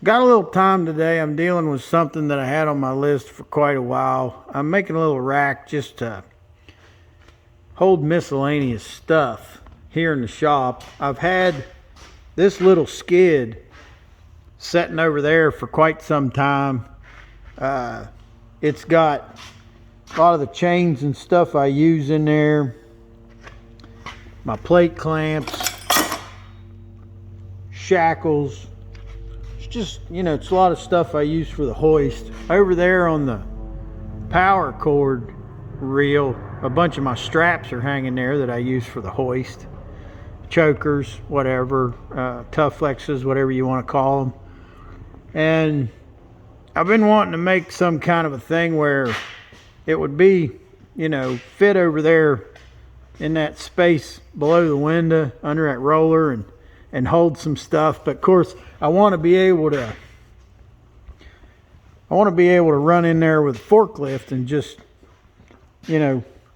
Got a little time today. I'm dealing with something that I had on my list for quite a while. I'm making a little rack just to hold miscellaneous stuff here in the shop. I've had this little skid sitting over there for quite some time. It's got a lot of the chains and stuff I use in there, my plate clamps, shackles. Just, it's a lot of stuff I use for the hoist. Over there on the power cord reel, a bunch of my straps are hanging there that I use for the hoist. Chokers, whatever, tough flexes, whatever you want to call them. And I've been wanting to make some kind of a thing where it would be, fit over there in that space below the window under that roller and hold some stuff. But of course, I want to be able to run in there with a forklift and just,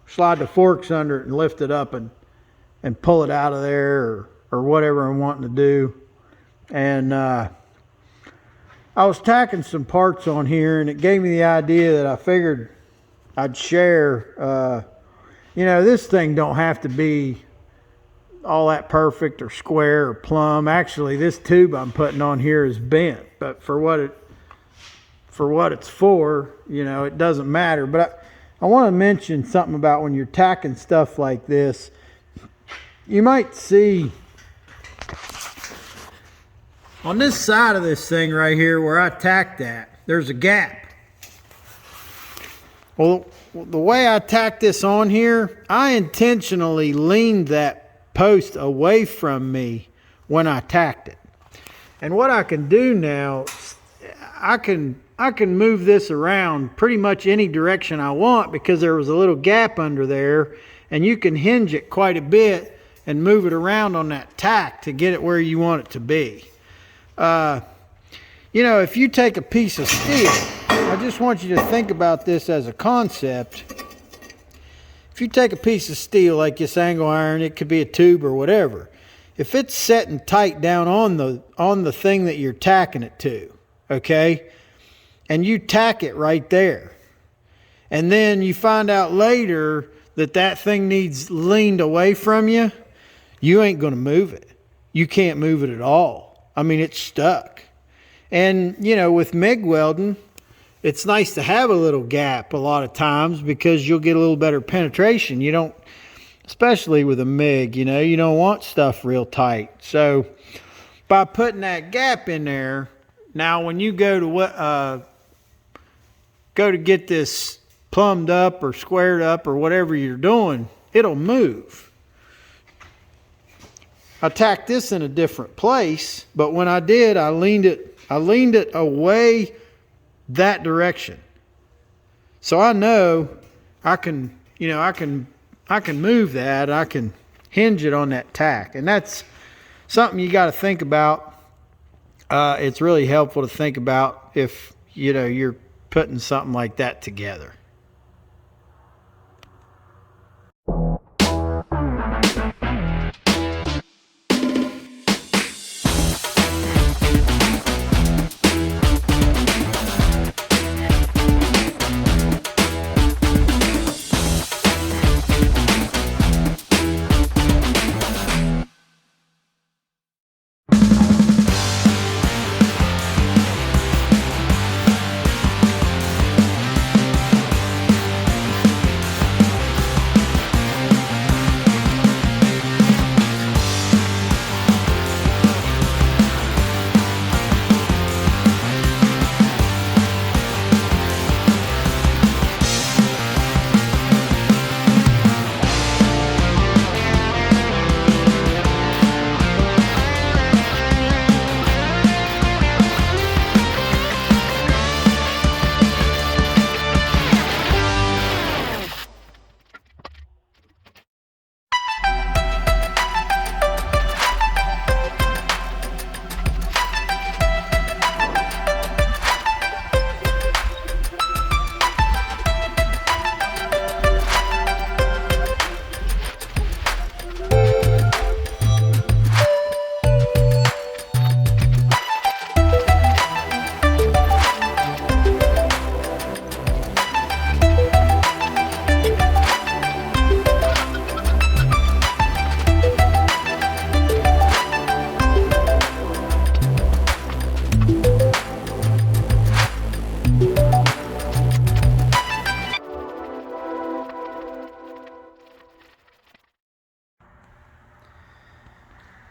slide the forks under it and lift it up and pull it out of there or whatever I'm wanting to do. And I was tacking some parts on here, and it gave me the idea that I figured I'd share. This thing don't have to be all that perfect or square or plumb. Actually, this tube I'm putting on here is bent, but for what it's for, it doesn't matter. But I want to mention something about when you're tacking stuff like this. You might see on this side of this thing right here where I tacked that, there's a gap. Well, the way I tacked this on here, I intentionally leaned that post away from me when I tacked it. And what I can do now, I can move this around pretty much any direction I want because there was a little gap under there, and you can hinge it quite a bit and move it around on that tack to get it where you want it to be. If you take a piece of steel, I just want you to think about this as a concept. If you take a piece of steel like this angle iron, it could be a tube or whatever. If it's setting tight down on the thing that you're tacking it to, okay, and you tack it right there, and then you find out later that thing needs leaned away from you, you ain't going to move it. You can't move it at all. I mean, it's stuck. And, with MIG welding, it's nice to have a little gap a lot of times because you'll get a little better penetration. You don't, especially with a MIG, you don't want stuff real tight. So by putting that gap in there, now when you go to get this plumbed up or squared up or whatever you're doing, it'll move. I tacked this in a different place, but when I did, I leaned it away that direction. So I know I can move that. I can hinge it on that tack. And that's something you got to think about. It's really helpful to think about if, you're putting something like that together.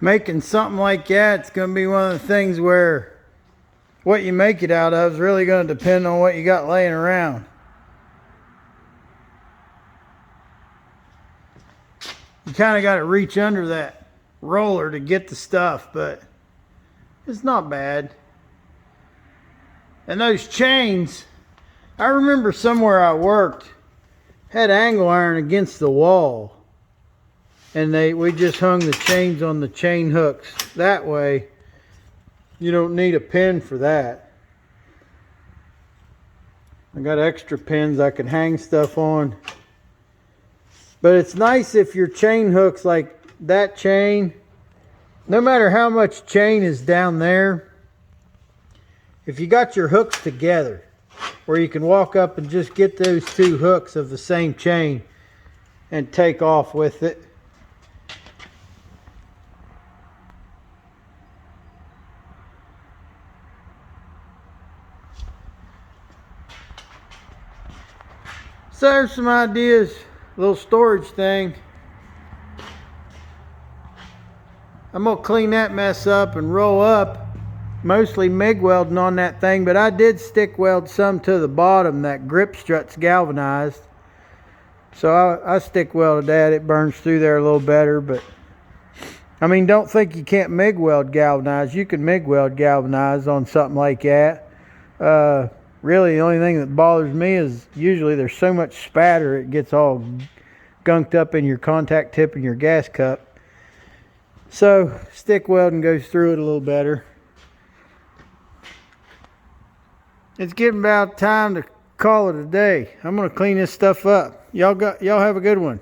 making something like that, it's going to be one of the things where what you make it out of is really going to depend on what you got laying around. You kind of got to reach under that roller to get the stuff, but it's not bad. And those chains, I remember somewhere I worked had angle iron against the wall, and we just hung the chains on the chain hooks. That way you don't need a pin for that. I got extra pins I can hang stuff on. But it's nice if your chain hooks, like that chain, no matter how much chain is down there, if you got your hooks together, where you can walk up and just get those two hooks of the same chain and take off with it. So there's some ideas, little storage thing. I'm gonna clean that mess up and roll up, mostly MIG welding on that thing, but I did stick weld some to the bottom. That grip strut's galvanized, so I stick welded that. It burns through there a little better, but I mean, don't think you can't MIG weld galvanized. You can MIG weld galvanized on something like that. Really, the only thing that bothers me is usually there's so much spatter it gets all gunked up in your contact tip and your gas cup. So stick welding goes through it a little better. It's getting about time to call it a day. I'm gonna clean this stuff up. Y'all have a good one.